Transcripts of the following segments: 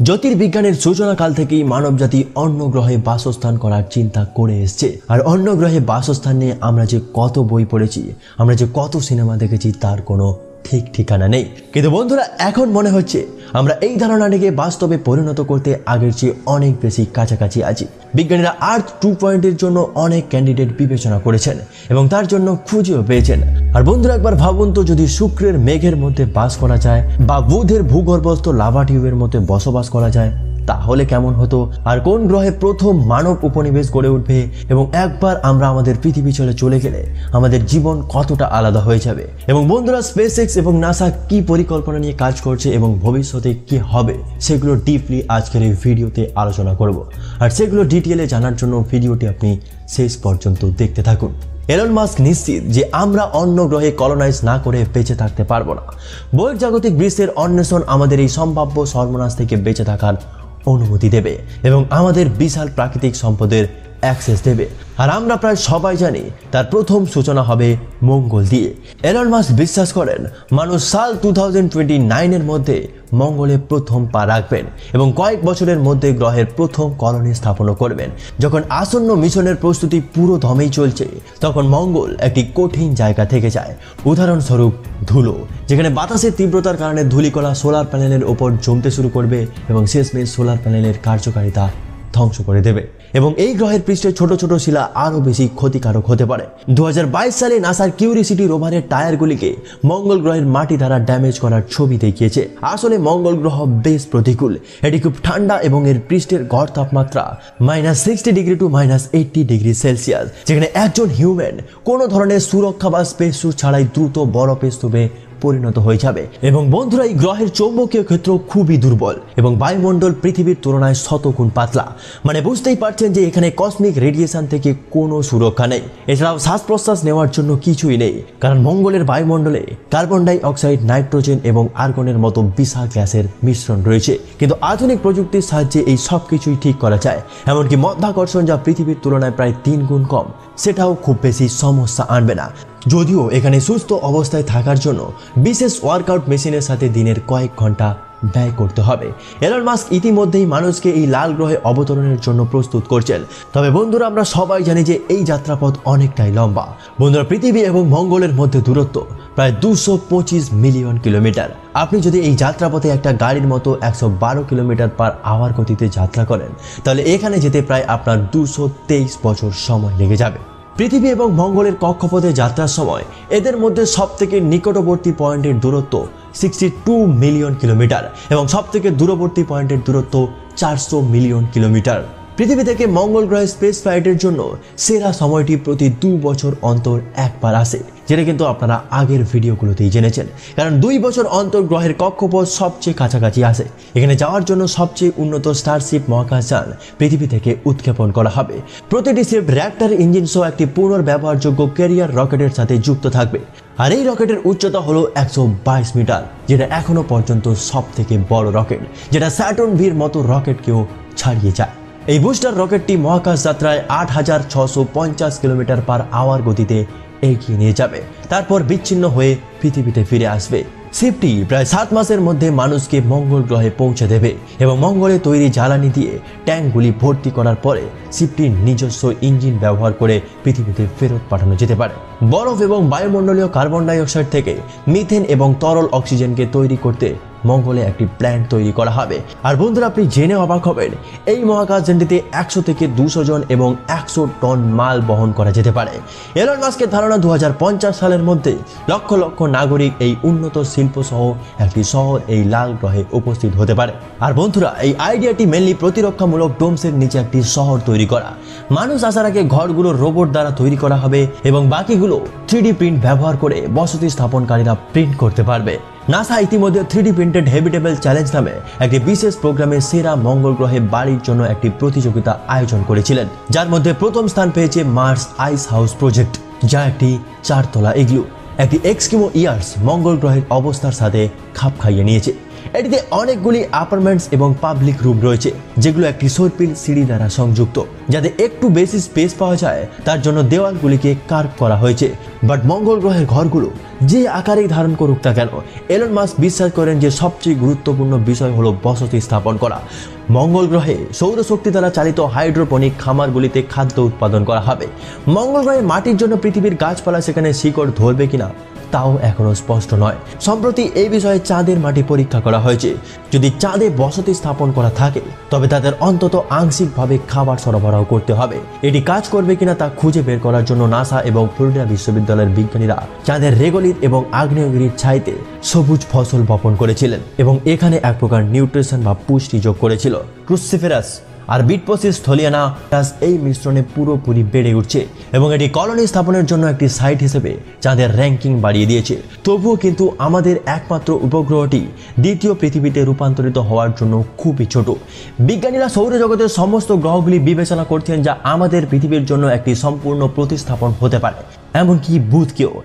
জ্যোতির্বিজ্ঞানের সূচনাকাল থেকেই মানবজাতি অন্য গ্রহে বাসস্থান করার চিন্তা করে এসছে। আর অন্য গ্রহে বাসস্থান নিয়ে আমরা যে কত বই পড়েছি, আমরা যে কত সিনেমা দেখেছি তার কোনো ঠিক ঠিকানা নেই। কিন্তু বন্ধুরা, এখন মনে হচ্ছে আমরা এই ধারণাটিকে বাস্তবে পরিণত করতে আগের চেয়ে অনেক বেশি কাছাকাছি আছি। বিজ্ঞানীরা আর্থ 2.0 জন্য অনেক ক্যান্ডিডেট বিবেচনা করেছেন এবং তার জন্য খুঁজেও পেয়েছেন। আর বন্ধুরা, একবার ভাবুন তো, যদি শুক্রের মেঘের মধ্যে বাস করা যায় বা বুধের ভূগর্ভস্থ লাভা টিউবের মধ্যে বসবাস করা যায়, তাহলে কেমন হতো? আর কোন গ্রহে প্রথম মানব উপনিবেশ গড়ে উঠবে? এবং একবার আমরা আমাদের পৃথিবী ছেড়ে চলে গেলে আমাদের জীবন কতটা আলাদা হয়ে যাবে? এবং বন্ধুরা, স্পেসএক্স এবং নাসা কি পরিকল্পনা নিয়ে কাজ করছে এবং ভবিষ্যতে কি হবে সেগুলো ডিপলি আজকের এই ভিডিওতে আলোচনা করব। আর সেগুলো ডিটেইলে জানার জন্য ভিডিওটি আপনি শেষ পর্যন্ত দেখতে থাকুন। এলন মাস্ক নিশ্চিত যে আমরা অন্য গ্রহে কলোনাইজ না করে বেঁচে থাকতে পারবো না। বহির্জাগতিক বিশ্বের অন্বেষণ আমাদের এই সম্ভাব্য সর্বনাশ থেকে বেঁচে থাকার অনুমতি দেবে এবং আমাদের বিশাল প্রাকৃতিক সম্পদের অ্যাক্সেস দেবে। আর আমরা প্রায় সবাই জানি তার প্রথম সূচনা হবে মঙ্গল দিয়ে। এলন মাস্ক বিশ্বাস করেন মানুষ সাল 2029-এর মধ্যে মঙ্গলে প্রথম পা রাখবেন এবং কয়েক বছরের মধ্যে গ্রহের প্রথম কলোনি স্থাপন করবেন। যখন আসন্ন মিশনের প্রস্তুতি পুরো দমেই চলছে, তখন মঙ্গল একটি কঠিন জায়গা থেকে যায়। উদাহরণস্বরূপ ধুলো, যেখানে বাতাসের তীব্রতার কারণে ধূলিকণা সোলার প্যানেলের ওপর জমতে শুরু করবে এবং শেষমেশ সোলার প্যানেলের কার্যকারিতা ধ্বংস করে দেবে। এবং এই গ্রহের পৃষ্ঠে ছোট ছোট শিলা আরো বেশি ক্ষতিকারক হতে পারে। 2022 সালে নাসার কিউরিসিটি রোভারের টায়ারগুলিকে মঙ্গল গ্রহের মাটি দ্বারা ড্যামেজ করার ছবি দেখিয়েছে। আসলে মঙ্গল গ্রহ বেশ প্রতিকূল। এটি খুব ঠান্ডা এবং এর পৃষ্ঠের গড় তাপমাত্রা -60 ডিগ্রি টু -80 ডিগ্রি সেলসিয়াস, যেখানে একজন হিউম্যান কোনো ধরনের সুরক্ষা বা স্পেস স্যুট ছাড়াই দ্রুত বরফের স্তূপে পরিণত হয়ে যাবে। এবং বন্ধুরা, এই গ্রহের চৌম্বকীয় ক্ষেত্র খুবই দুর্বল এবং বায়ুমণ্ডল পৃথিবীর তুলনায় 100 গুণ পাতলা। মানে বুঝতেই পারছেন যে এখানে কসমিক রেডিয়েশন থেকে কোনো সুরক্ষা নেই। এছাড়াও শ্বাস প্রশ্বাস নেওয়ার জন্য কিছুই নেই, কারণ মঙ্গলের বায়ুমণ্ডলে কার্বন ডাই অক্সাইড, নাইট্রোজেন এবং আর্গনের মতো বিশাল গ্যাসের মিশ্রণ রয়েছে। কিন্তু আধুনিক প্রযুক্তির সাহায্যে এই সব কিছুই ঠিক করা যায়। এমনকি মাধ্যাকর্ষণ, যা পৃথিবীর তুলনায় প্রায় 3 গুণ কম, সেটাও খুব বেশি সমস্যা আনবে না। যদিও এখানে সুস্থ অবস্থায় থাকার জন্য বিশেষ ওয়ার্কআউট মেশিনের সাথে দিনের কয়েক ঘন্টা ব্যয় করতে হবে। এলন মাস্ক ইতিমধ্যেই মানুষকে এই লাল গ্রহে অবতরণের জন্য প্রস্তুত করছেন। তবে বন্ধুরা, আমরা সবাই জানি যে এই যাত্রাপথ অনেকটাই লম্বা। বন্ধুরা, পৃথিবী এবং মঙ্গলের মধ্যে দূরত্ব প্রায় 225 মিলিয়ন কিলোমিটার। আপনি যদি এই যাত্রাপথে একটা গাড়ির মতো 112 কিলোমিটার/আওয়ার গতিতে যাত্রা করেন, তাহলে এখানে যেতে প্রায় আপনার 223 বছর সময় লেগে যাবে। পৃথিবী এবং মঙ্গলের কক্ষপথে যাত্রার সময় এদের মধ্যে সবথেকে নিকটবর্তী পয়েন্টের দূরত্ব 62 মিলিয়ন কিলোমিটার এবং সবথেকে দূরবর্তী পয়েন্টের দূরত্ব 400 মিলিয়ন কিলোমিটার। পৃথিবী থেকে মঙ্গল গ্রহে স্পেস ফ্লাইটের জন্য সেরা সময়টি প্রতি 2 বছর অন্তর একবার আসে, যেটা কিন্তু আপনারা আগের ভিডিওগুলোতেই জেনেছেন। কারণ 2 বছর অন্তর গ্রহের কক্ষপথ সবচেয়ে কাছাকাছি আসে। এখানে যাওয়ার জন্য সবচেয়ে উন্নত স্টারশিপ মহাকাশযান পৃথিবী থেকে উৎক্ষেপণ করা হবে। প্রতিটি শিপ রিঅ্যাক্টর ইঞ্জিন সহ একটি পুনর্ব্যবহারযোগ্য ক্যারিয়ার রকেটের সাথে যুক্ত থাকবে। আর এই রকেটের উচ্চতা হলো 122 মিটার, যেটা এখনো পর্যন্ত সব থেকে বড় রকেট, যেটা স্যাটার্ন ভির মতো রকেটকেও ছাড়িয়ে যায়। এই বুস্টার রকেটটি মহাকাশ যাত্রায় 8650 কিলোমিটার/আওয়ার গতিতে এগিয়ে নিয়ে যাবে, তারপর বিচ্ছিন্ন হয়ে পৃথিবীতে ফিরে আসবে। শিপটি প্রায় 7 মাসের মধ্যে মানুষকে মঙ্গল গ্রহে পৌঁছে দেবে এবং মঙ্গলে তৈরি জ্বালানি দিয়ে ট্যাঙ্কগুলি ভর্তি করার পরে শিপটির নিজস্ব ইঞ্জিন ব্যবহার করে পৃথিবীতে ফেরত পাঠানো যেতে পারে। বরফ এবং বায়ুমণ্ডলীয় কার্বন ডাই অক্সাইড থেকে মিথেন এবং তরল অক্সিজেনকে তৈরি করতে মঙ্গলে একটি প্ল্যান্ট তৈরি করা হবে। আর বন্ধুরা, আপনি জেনে অবাক হবেন, এই মহাকাশযানটিতে 100 থেকে 200 জন এবং 100 টন মাল বহন করা যেতে পারে। এলন মাস্কের ধারণা 2050 সালের মধ্যে লক্ষ লক্ষ নাগরিক এই উন্নত শিল্প সহ একটি শহর এই লাল গ্রহে উপস্থিত হতে পারে। আর বন্ধুরা, এই আইডিয়াটি মেনলি প্রতিরক্ষামূলক ডোমসের নিচে একটি শহর তৈরি করা। মানুষ আসার আগে ঘরগুলো রোবট দ্বারা তৈরি করা হবে এবং বাকিগুলো 3D প্রিন্ট ব্যবহার করে বসতি স্থাপনকারীরা প্রিন্ট করতে পারবে। নাসা ইতিমধ্যে 3D প্রিন্টেড হ্যাবিটেবল চ্যালেঞ্জ নামে একটি বিশেষ প্রোগ্রামে সেরা মঙ্গল গ্রহে বাড়ির জন্য একটি প্রতিযোগিতা আয়োজন করেছিলেন, যার মধ্যে প্রথম স্থান পেয়েছে মার্স আইস হাউস প্রজেক্ট, যা একটি 4 তলা ইগলু। একটি এক্সকিমো ইয়ার্স মঙ্গল গ্রহের অবস্থার সাথে খাপ খাইয়ে নিয়েছে এটিতে অনেকগুলি অ্যাপার্টমেন্টস এবং পাবলিক রুম রয়েছে, যেগুলো একটি সর্পিল সিঁড়ি দ্বারা সংযুক্ত, যাতে একটু বেশি স্পেস পাওয়া যায় তার জন্য দেওয়ালগুলিকে কার্ভ করা হয়েছে। বাট মঙ্গল গ্রহের ঘরগুলো যে আকারেই ধারণ করুক না কেন, এলন মাস্ক বিশ্বাস করেন যে সবচেয়ে গুরুত্বপূর্ণ বিষয় হলো বসতি স্থাপন করা। মঙ্গল গ্রহে সৌরশক্তি দ্বারা চালিত হাইড্রোপনিক খামারগুলিতে খাদ্য উৎপাদন করা হবে। মঙ্গল গ্রহে মাটির জন্য পৃথিবীর গাছপালা সেখানে শিকড় ধরবে কিনা তাও এখনো স্পষ্ট নয়। সম্প্রতি এই বিষয়ে চাঁদের মাটি পরীক্ষা করা হয়েছে। যদি চাঁদে বসতি স্থাপন করা থাকে তবে তাদের অন্তত আংশিকভাবে খাবার সরবরাহ করতে হবে। এটি কাজ করবে কিনা তা খুঁজে বের করার জন্য নাসা এবং ফ্লোরিডা বিশ্ববিদ্যালয়ের বিজ্ঞানীরা চাঁদের রেগলিত এবং আগ্নেয়গিরির ছাইতে সবুজ ফসল বপন করেছিলেন এবং এখানে এক প্রকার নিউট্রিশন বা পুষ্টি যোগ করেছিল। ক্রুসিফেরাস আর বিটপসিস থলিয়ানা এই মিশ্রণে পুরোপুরি বেড়ে উঠছে এবং এটি কলোনি স্থাপনের জন্য একটি সাইট হিসেবে চাঁদের র্যাঙ্কিং বাড়িয়ে দিয়েছে। তবুও কিন্তু আমাদের একমাত্র উপগ্রহটি দ্বিতীয় পৃথিবীতে রূপান্তরিত হওয়ার জন্য খুবই ছোট। বিজ্ঞানীরা সৌরজগতের সমস্ত গ্রহগুলি বিবেচনা করছেন যা আমাদের পৃথিবীর জন্য একটি সম্পূর্ণ প্রতিস্থাপন হতে পারে, এমনকি বুধকেও।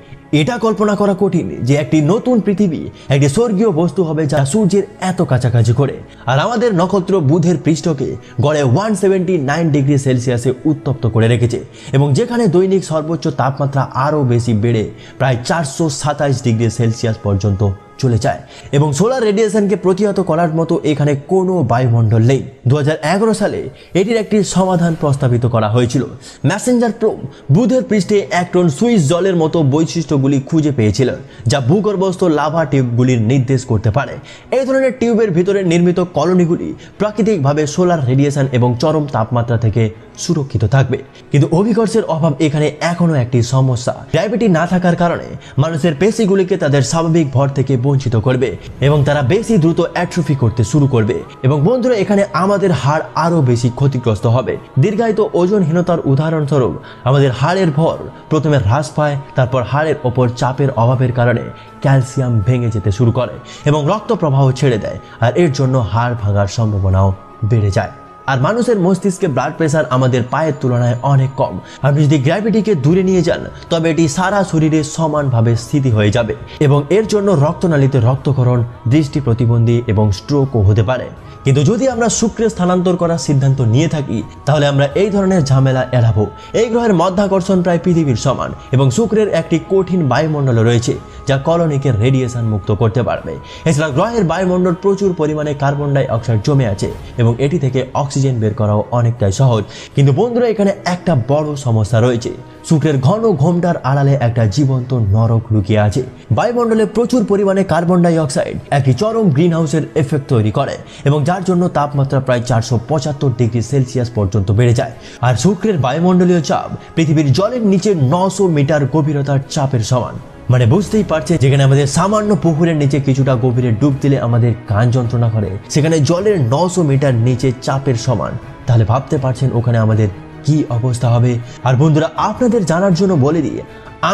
এটা কল্পনা করা কঠিন যে একটি নতুন পৃথিবী একটি স্বর্গীয় বস্তু হবে যা সূর্যের এত কাছাকাছি করে, আর আমাদের নক্ষত্র বুধের পৃষ্ঠকে গড়ে 179 ডিগ্রি সেলসিয়াসে উত্তপ্ত করে রেখেছে এবং যেখানে দৈনিক সর্বোচ্চ তাপমাত্রা আরও বেশি বেড়ে প্রায় 427 ডিগ্রি সেলসিয়াস পর্যন্ত চলে যায় এবং সোলার রেডিয়েশনকে প্রতিহত করার মতো এখানে কোনো বায়ুমণ্ডল নেই। 2011 সালে এটির একটি সমাধান প্রস্তাবিত করা হয়েছিল। মেসেঞ্জার প্রোব বুধের পৃষ্ঠে 1 টন সুইস জলের মতো বৈশিষ্ট্যগুলি খুঁজে পেয়েছিল যা ভূগর্ভস্থ লাভা টিউবগুলির নির্দেশ করতে পারে। এই ধরনের টিউবের ভিতরে নির্মিত কলোনিগুলি প্রাকৃতিকভাবে সোলার রেডিয়েশন এবং চরম তাপমাত্রা থেকে সুরক্ষিত থাকবে। কিন্তু অভিকর্ষের অভাব এখানে এখনো একটি সমস্যা। গ্র্যাভিটি না থাকার কারণে মানুষের পেশিগুলিকে তাদের স্বাভাবিক ভর থেকে বঞ্চিত করবে এবং তারা বেশি দ্রুত অ্যাট্রফি করতে শুরু করবে। এবং বন্ধুরা, এখানে আমাদের হাড় আরো বেশি ক্ষতিগ্রস্ত হবে। দীর্ঘায়িত ওজনহীনতার উদাহরণস্বরূপ আমাদের হাড়ের ভর প্রথমে হ্রাস পায়, তারপর হাড়ের ওপর চাপের অভাবের কারণে ক্যালসিয়াম ভেঙে যেতে শুরু করে এবং রক্ত প্রবাহ ছেড়ে দেয়, আর এর জন্য হাড় ভাঙার সম্ভাবনাও বেড়ে যায়। আর মানুষের মস্তিষ্কে ব্লাড প্রেসার আমাদের পায়ের তুলনায় অনেক কম। আপনি যদি গ্র্যাভিটিকে দূরে নিয়ে যান তবে এটি সারা শরীরে সমানভাবে স্থিতি হয়ে যাবে এবং এর জন্য রক্তনালীতে রক্তক্ষরণ, দৃষ্টি প্রতিবন্ধী এবং স্ট্রোকও হতে পারে। কিন্তু যদি আমরা শুক্রে স্থানান্তর করার সিদ্ধান্ত নিয়ে থাকি তাহলে আমরা এই ধরনের ঝামেলা এড়াবো। এই গ্রহের মধ্যাকর্ষণ প্রায় পৃথিবীর সমান এবং শুক্রের একটি কঠিন বায়ুমণ্ডল রয়েছে যা কলোনিকে রেডিয়েশন মুক্ত করতে পারবে। এছাড়া গ্রহের বায়ুমণ্ডল প্রচুর পরিমাণে কার্বন ডাই অক্সাইড জমে আছে এবং এটি থেকে অক্সিজেন বের করাও অনেকটাই সহজ। কিন্তু বন্ধুরা, এখানে একটা বড় সমস্যা রয়েছে। শুক্রের ঘন ঘোমটার আড়ালে একটা জীবন্ত নরক লুকিয়ে আছে। বায়ুমণ্ডলে প্রচুর পরিমাণে কার্বন ডাই অক্সাইড একটি চরম গ্রিন হাউসের এফেক্ট তৈরি করে এবং যার জন্য তাপমাত্রা প্রায় 475 ডিগ্রি সেলসিয়াস পর্যন্ত বেড়ে যায়। আর শুক্রের বায়ুমণ্ডলীয় চাপ পৃথিবীর জলের নিচে 900 মিটার গভীরতার চাপের সমান। মানে বুঝতেই পারছে, যেখানে আমাদের সামান্য পুকুরের নিচে কিছুটা গভীরে ডুব দিলে আমাদের কান যন্ত্রণা করে, সেখানে জলের 900 মিটার নিচে চাপের সমান। তাহলে ভাবতে পারছেন ওখানে আমাদের কি অবস্থা হবে। আর বন্ধুরা, আপনাদের জানার জন্য বলে দিই,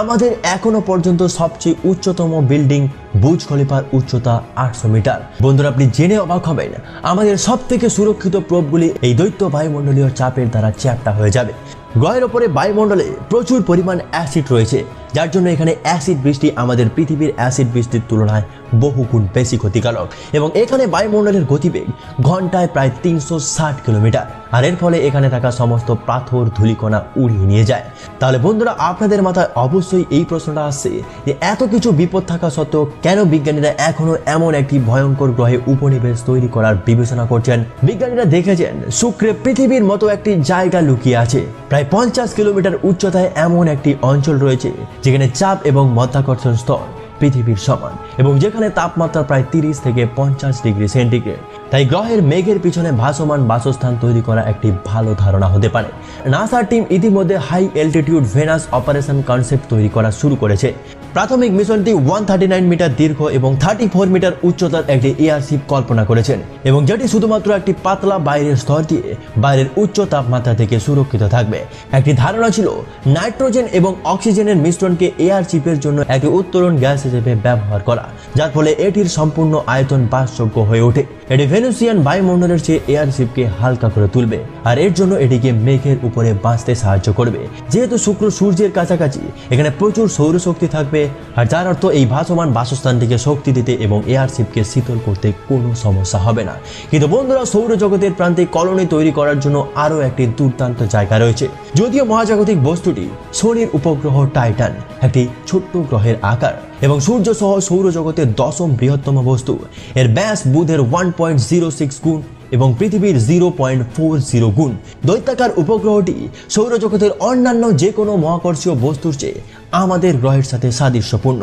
আমাদের এখনো পর্যন্ত সবচেয়ে উচ্চতম বিল্ডিং বুর্জ খলিফার উচ্চতা 800 মিটার। বন্ধুরা, আপনি জেনে অবাক হবেন, আমাদের সব থেকে সুরক্ষিত প্রোবগুলি এই দৈত্য বায়ুমণ্ডলীয় চাপের দ্বারা চ্যাপ্টা হয়ে যাবে। গ্রহের ওপরে বায়ুমণ্ডলে প্রচুর পরিমাণ অ্যাসিড রয়েছে, যার জন্য এখানে অ্যাসিড বৃষ্টি আমাদের পৃথিবীর অ্যাসিড বৃষ্টির তুলনায় বহুগুণ বেশি ক্ষতিকারক এবং এখানে বায়ুমণ্ডলের গতিবেগ ঘন্টায় প্রায় 360 কিলোমিটার। আর এর ফলে এখানে থাকা সমস্ত পাথর ধূলিকণা উড়িয়ে নিয়ে যায়। তাহলে বন্ধুরা, আপনাদের মাথায় অবশ্যই এই প্রশ্নটা আসছে যে এত কিছু বিপদ থাকা সত্ত্বেও কেন বিজ্ঞানীরা এখনো এমন একটি ভয়ঙ্কর গ্রহে উপনিবেশ তৈরি করার বিবেচনা করছেন। বিজ্ঞানীরা দেখেছেন শুক্রে পৃথিবীর মতো একটি জায়গা লুকিয়ে আছে। প্রায় 50 কিলোমিটার উচ্চতায় এমন একটি অঞ্চল রয়েছে যেখানে চাপ এবং মধ্যাকর্ষণ স্তর পৃথিবীর সমান এবং যেখানে তাপমাত্রা প্রায় 30 থেকে 50 ডিগ্রি সেন্টিগ্রেড। তাই গ্রহের মেঘের পিছনে ভাসমান বাসস্থান তৈরি করা একটি ভালো ধারণা হতে পারে। নাসার টিম ইতিমধ্যে high altitude Venus operation concept তৈরি করা শুরু করেছে। প্রাথমিক মিশনটি 139 মিটার দীর্ঘ এবং 34 মিটার উচ্চতার একটি এয়ারশিপ কল্পনা করেছেন এবং যেটি শুধুমাত্র একটি পাতলা বাইরের স্তর দিয়ে বাইরের উচ্চ তাপমাত্রা থেকে সুরক্ষিত থাকবে। একটি ধারণা ছিল নাইট্রোজেন এবং অক্সিজেনের মিশ্রণকে এয়ারশিপের জন্য একটি উত্তোলন গ্যাস হিসেবে ব্যবহার করা, যার ফলে এটির সম্পূর্ণ আয়তন বাসযোগ্য হয়ে ওঠে। এটি ভেনুসিয়ান বায়ুমণ্ডলের চেয়ে এয়ারশিপকে হালকা করে তুলবে আর এর জন্য এটিকে মেঘের উপরে বাঁচতে সাহায্য করবে। যেহেতু শুক্র সূর্যের কাছাকাছি, এখানে প্রচুর সৌরশক্তি থাকবে আর যার অর্থ এই ভাসমান বাসস্থানটিকে শক্তি দিতে এবং এয়ারশিপকে শীতল করতে কোনো সমস্যা হবে না। কিন্তু বন্ধুরা, সৌরজগতের প্রান্তে কলোনি তৈরি করার জন্য আরও একটি দুর্দান্ত জায়গা রয়েছে। যদিও মহাজাগতিক বস্তুটি শনির উপগ্রহ টাইটান একটি ছোট্ট গ্রহের আকার এবং সূর্য সহ সৌরজগতের 10ম বৃহত্তম বস্তু, এর ব্যাস বুধের 1.06 গুণ এবং পৃথিবীর 0.40 গুণ। দৈত্যাকার উপগ্রহটি সৌরজগতের অন্যান্য যে কোনো মহাকর্ষীয় বস্তুর চেয়ে আমাদের গ্রহের সাথে সাদৃশ্যপূর্ণ।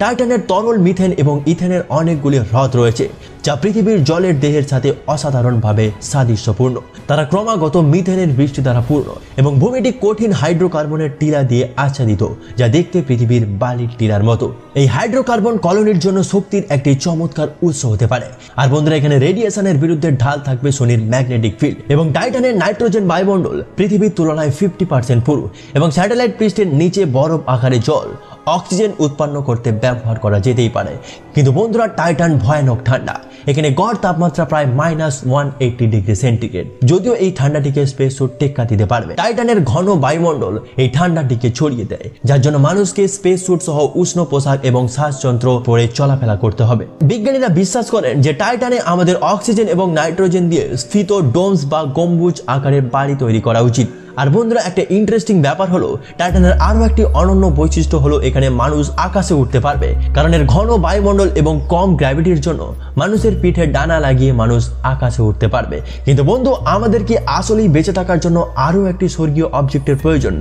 টাইটানের তরল মিথেন এবং ইথেনের অনেকগুলি হ্রদ রয়েছে, যা পৃথিবীর জলের দেহের সাথে অসাধারণভাবে সাদৃশ্যপূর্ণ। তারা ক্রমাগত মিথেনের বৃষ্টি দ্বারা পূর্ণ এবং ভূমিটি কঠিন হাইড্রোকার্বনের টিলা দিয়ে আচ্ছাদিত, যা দেখতে পৃথিবীর বালির টিলার মতো। এই হাইড্রোকার্বন কলোনির জন্য শক্তির একটি চমৎকার উৎস হতে পারে। আর বন্ধুরা, এখানে রেডিয়েশনের বিরুদ্ধে ঢাল থাকবে শনির ম্যাগনেটিক ফিল্ড এবং টাইটানের নাইট্রোজেন বায়ুমণ্ডল পৃথিবীর তুলনায় 50% পুরু এবং স্যাটেলাইট পৃষ্ঠের নিচে বরফ আকারে জল অক্সিজেন উৎপন্ন করতে ব্যবহার করা যেতেই পারে। কিন্তু বন্ধুরা, টাইটান ভয়ানক ঠান্ডা। এখানে গড় তাপমাত্রা প্রায় -180 ডিগ্রি সেন্টিগ্রেড। যদিও এই ঠান্ডাটিকে স্পেস স্যুট টেক্কা দিতে পারবে, টাইটানের ঘন বায়ুমণ্ডল এই ঠান্ডাটিকে ছড়িয়ে দেয়, যার জন্য মানুষকে স্পেস স্যুট সহ উষ্ণ পোশাক এবং শ্বাসযন্ত্র পরে চলাফেরা করতে হবে। বিজ্ঞানীরা বিশ্বাস করেন যে টাইটানে আমাদের অক্সিজেন এবং নাইট্রোজেন দিয়ে স্ফীত ডোমস বা গম্বুজ আকারের বাড়ি তৈরি করা উচিত। আর বন্ধুরা, একটা ইন্টারেস্টিং ব্যাপার হলো টাইটানের আরও একটি অনন্য বৈশিষ্ট্য হলো এখানে মানুষ আকাশে উঠতে পারবে, কারণ এর ঘন বায়ুমণ্ডল এবং কম গ্র্যাভিটির জন্য মানুষের পিঠে ডানা লাগিয়ে মানুষ আকাশে উঠতে পারবে। কিন্তু বন্ধু, আমাদের কি আসলেই বেঁচে থাকার জন্য আরও একটি স্বর্গীয় অবজেক্টের প্রয়োজন?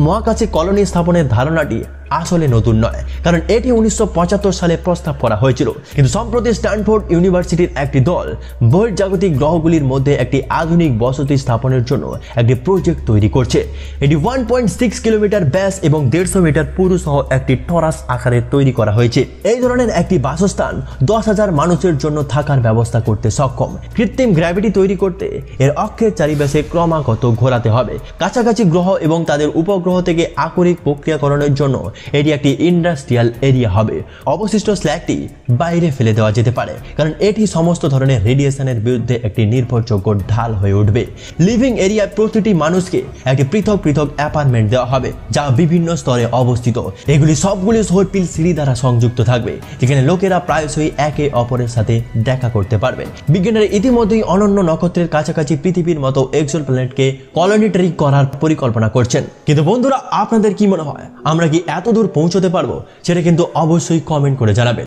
মহাকাশে কলোনি স্থাপনের ধারণাটি আসলে নতুন নয়, কারণ এটি 1975 সালে প্রস্তাব করা হয়েছিল। কিন্তু সম্প্রতি স্ট্যানফোর্ড ইউনিভার্সিটির একটি দল বহির্জাগতিক গ্রহগুলির মধ্যে একটি আধুনিক বসতি স্থাপনের জন্য একটি প্রজেক্ট তৈরি করছে। এটি 1.6 কিলোমিটার ব্যাস এবং 150 মিটার পুরু সহ একটি টরাস আকারে তৈরি করা হয়েছে। এই ধরনের একটি বাসস্থান 10,000 মানুষের জন্য থাকার ব্যবস্থা করতে সক্ষম। কৃত্রিম গ্র্যাভিটি তৈরি করতে এর অক্ষের চারিপাশে ক্রমাগত ঘোরাতে হবে। কাছাকাছি গ্রহ এবং তাদের উপগ্রহ থেকে আকরিক প্রক্রিয়াকরণের জন্য এটি একটি ইন্ডাস্ট্রিয়াল এরিয়া হবে। অবশিষ্ট স্ল্যাগটি বাইরে ফেলে দেওয়া যেতে পারে, কারণ এটি সমস্ত ধরনের রেডিয়েশনের বিরুদ্ধে একটি নির্ভরযোগ্য ঢাল হয়ে উঠবে। লিভিং এরিয়ায় প্রতিটি মানুষকে একটি পৃথক পৃথক অ্যাপার্টমেন্ট দেওয়া হবে, যা বিভিন্ন স্তরে অবস্থিত। এগুলি সবগুলি সর্পিল সিঁড়ি দ্বারা সংযুক্ত থাকবে, যেখানে লোকেরা প্রায়শই একে অপরের সাথে দেখা করতে পারবে। বিজ্ঞানীরা ইতিমধ্যেই অনন্য নক্ষত্রের কাছাকাছি পৃথিবীর মতো এক্সোপ্ল্যানেটকে কলোনিটারি করার পরিকল্পনা করছেন। কিন্তু বন্ধুরা, আপনাদের কি মনে হয় আমরা কি এত দূর পৌঁছতে পারবো? সেটা কিন্তু অবশ্যই কমেন্ট করে জানাবেন।